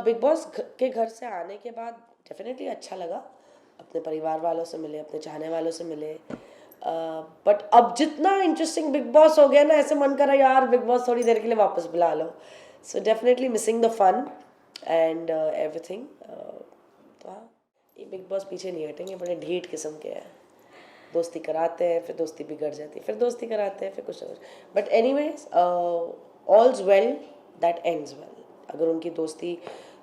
Big boss के घर से आने के बाद डेफिनेटली अच्छा लगा, अपने परिवार वालों से मिले, अपने चाहने वालों से मिले। बट अब जितना इंटरेस्टिंग बिग बॉस हो गया ना, ऐसे मन कर रहा है यार बिग बॉस थोड़ी देर के लिए वापस बुला लो। So definitely missing the fun and everything. तो हाँ, ये बिग बॉस पीछे नहीं हटेंगे, बड़े ढीठ किस्म के हैं। दोस्ती कराते हैं, फिर दोस्ती बिगड़ जाती है, फिर दोस्ती कराते हैं, फिर कुछ ना कुछ। But anyways, all's well that ends well. अगर उनकी दोस्ती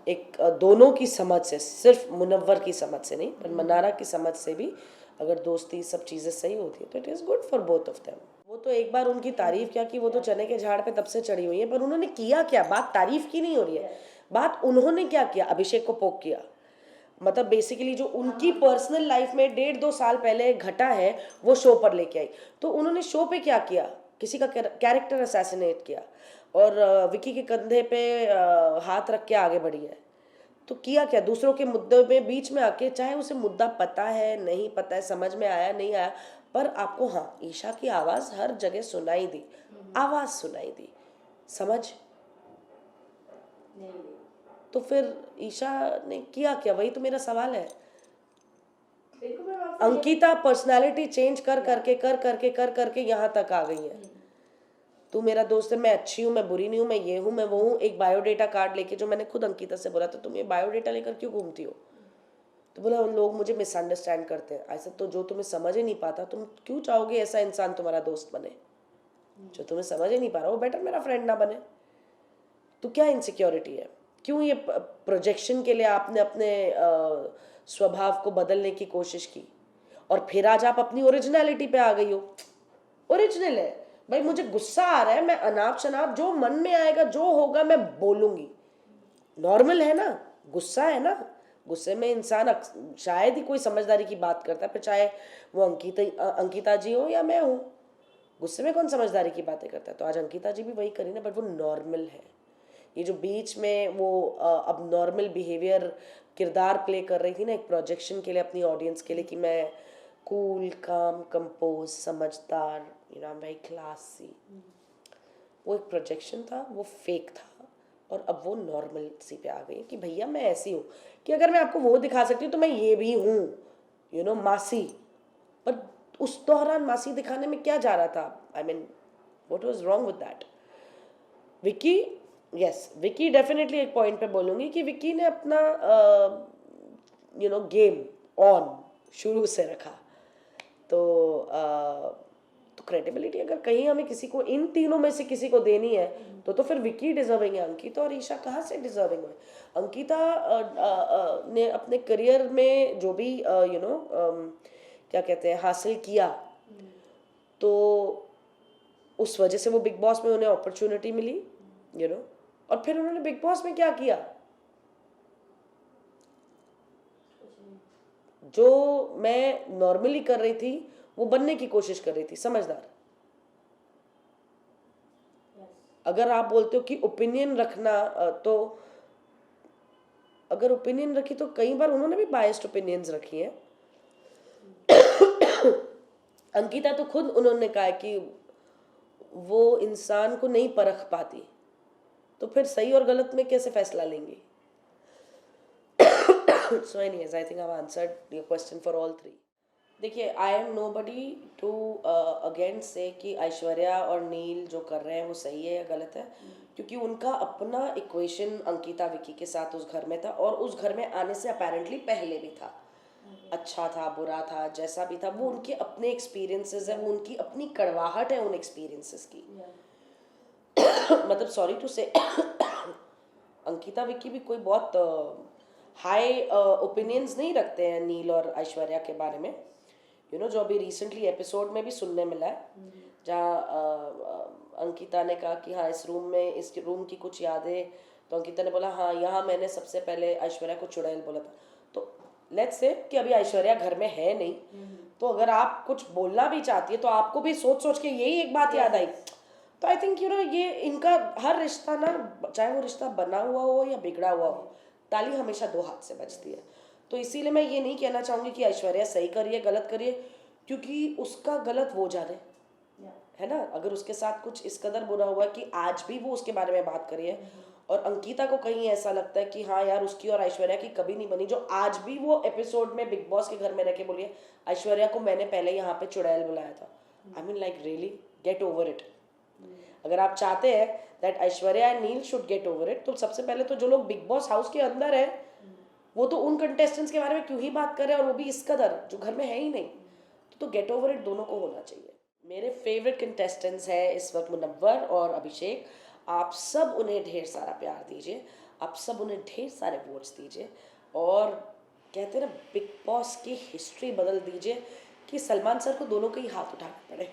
एक दोनों की समझ से, सिर्फ मुनव्वर की समझ से नहीं पर मनारा की समझ से भी अगर दोस्ती सब चीज़ें सही होती है तो it is good for both of them. वो तो एक बार उनकी तारीफ क्या कि वो तो चने के झाड़ पे तब से चढ़ी हुई है, पर उन्होंने किया क्या? बात तारीफ की नहीं हो रही है, बात उन्होंने क्या किया। अभिषेक को पोक किया, मतलब बेसिकली जो उनकी पर्सनल लाइफ में 1.5-2 साल पहले घटा है वो शो पर लेके आई। तो उन्होंने शो पे क्या किया? किसी का कैरेक्टर असैसिनेट किया और विकी के कंधे पे हाथ रख के आगे बढ़ी है। तो किया क्या? दूसरों के मुद्दे में बीच में आके, चाहे उसे मुद्दा पता है नहीं पता है, समझ में आया नहीं आया, पर आपको हाँ ईशा की आवाज़ हर जगह सुनाई दी, आवाज़ सुनाई दी, समझ नहीं। तो फिर ईशा ने किया क्या? वही तो मेरा सवाल है। अंकिता पर्सनालिटी चेंज कर करके यहाँ तक आ गई है। तू मेरा दोस्त है, मैं अच्छी हूँ, मैं बुरी नहीं हूँ, मैं ये हूँ, मैं वो हूँ। एक बायोडेटा कार्ड लेके, जो मैंने खुद अंकिता से बोला था, तुम ये बायोडेटा लेकर क्यों घूमती हो? तो बोला उन लोग मुझे मिसअंडरस्टैंड करते हैं। ऐसा तो जो तुम्हें समझ ही नहीं पाता, तुम क्यों चाहोगे ऐसा इंसान तुम्हारा दोस्त बने? जो तुम्हें समझ ही नहीं पा रहा वो बेटर मेरा फ्रेंड ना बने। तो क्या इनसिक्योरिटी है? क्यों ये प्रोजेक्शन के लिए आपने अपने स्वभाव को बदलने की कोशिश की और फिर आज आप अपनी ओरिजिनलिटी पे आ गई हो? ओरिजिनल है भाई, मुझे गुस्सा आ रहा है, मैं अनाप शनाप जो मन में आएगा जो होगा मैं बोलूंगी। नॉर्मल है ना, गुस्सा है ना, गुस्से में इंसान शायद ही कोई समझदारी की बात करता है, फिर चाहे वो अंकिता जी हो या मैं हूँ, गुस्से में कौन समझदारी की बातें करता है? तो आज अंकिता जी भी वही करी ना, बट वो नॉर्मल है। ये जो बीच में वो अब नॉर्मल बिहेवियर किरदार प्ले कर रही थी ना एक प्रोजेक्शन के लिए अपनी ऑडियंस के लिए, कि मैं कूल काम कंपोज समझदार, you know I am very classy, वो एक प्रोजेक्शन था, वो फेक था। और अब वो नॉर्मल सी पे आ गई कि भैया मैं ऐसी हूँ कि अगर मैं आपको वो दिखा सकती हूँ तो मैं ये भी हूँ, यू नो मासी। पर उस दौरान मासी दिखाने में क्या जा रहा था? I mean what was wrong with that? Vicky, yes Vicky definitely एक पॉइंट पे बोलूँगी कि विकी ने अपना यू नो गेम ऑन शुरू से रखा। तो क्रेडिबिलिटी अगर कहीं हमें किसी को, इन तीनों में से किसी को देनी है तो फिर विकी डिजर्विंग है। अंकिता और ईशा कहाँ से डिजर्विंग है? अंकिता ने अपने करियर में जो भी यू नो क्या कहते हैं हासिल किया, तो उस वजह से वो बिग बॉस में उन्हें अपॉर्चुनिटी मिली, यू नो। और फिर उन्होंने बिग बॉस में क्या किया? जो मैं नॉर्मली कर रही थी वो बनने की कोशिश कर रही थी, समझदार। अगर आप बोलते हो कि ओपिनियन रखना, तो अगर ओपिनियन रखी तो कई बार उन्होंने भी बायस्ड ओपिनियंस रखी हैं। अंकिता तो खुद उन्होंने कहा कि वो इंसान को नहीं परख पाती, तो फिर सही और गलत में कैसे फैसला लेंगी? So anyways, I think I've answered your question for all three. देखिए, I am nobody to again say कि ऐश्वर्या और नील जो कर रहे हैं वो सही है या गलत है, क्योंकि उनका अपना इक्वेशन अंकिता विकी के साथ उस घर में था, और उस घर में आने से अपेरेंटली पहले भी था। अच्छा था बुरा था जैसा भी था, वो उनके अपने एक्सपीरियंसेस है, वो उनकी अपनी कड़वाहट है उन एक्सपीरियंसेस की। मतलब सॉरी टू से अंकिता विकी भी कोई बहुत हाई ओपिनियंस नहीं रखते हैं नील और ऐश्वर्या के बारे में, यू नो। जो अभी रिसेंटली एपिसोड में भी सुनने मिला है, जहाँ अंकिता ने कहा कि हाँ इस रूम की कुछ यादें, तो अंकिता ने बोला हाँ यहाँ मैंने सबसे पहले ऐश्वर्या को चुड़ैल बोला था। तो लेट्स से कि अभी ऐश्वर्या घर में है नहीं, तो अगर आप कुछ बोलना भी चाहती है तो आपको भी सोच सोच के यही एक बात याद आई। तो आई थिंक यू नो ये इनका हर रिश्ता ना, चाहे वो रिश्ता बना हुआ हो या बिगड़ा हुआ हो, ताली हमेशा दो हाथ से बजती है। तो इसीलिए मैं ये नहीं कहना चाहूँगी कि ऐश्वर्या सही करिए गलत करिए, क्योंकि उसका गलत वो जाने, है ना। अगर उसके साथ कुछ इस कदर बुरा हुआ कि आज भी वो उसके बारे में बात करी है, और अंकिता को कहीं ऐसा लगता है कि हाँ यार उसकी और ऐश्वर्या की कभी नहीं बनी, जो आज भी वो एपिसोड में बिग बॉस के घर में रह के बोलिए ऐश्वर्या को मैंने पहले यहाँ पे चुड़ैल बुलाया था। I mean like really get over it. अगर आप चाहते हैं that Aishwarya and Neel should get over it, तो सबसे पहले तो जो लोग बिग बॉस हाउस के अंदर है वो तो उन कंटेस्टेंट्स के बारे में क्यों ही बात कर रहे हैं, और वो भी इस कदर जो घर में है ही नहीं। तो गेट ओवर इट दोनों को होना चाहिए। मेरे फेवरेट कंटेस्टेंट्स हैं इस वक्त मुनव्वर और अभिषेक। आप सब उन्हें ढेर सारा प्यार दीजिए, आप सब उन्हें ढेर सारे वोट्स दीजिए, और कहते हैं ना बिग बॉस की हिस्ट्री बदल दीजिए कि सलमान सर को दोनों के ही हाथ उठाने पड़े।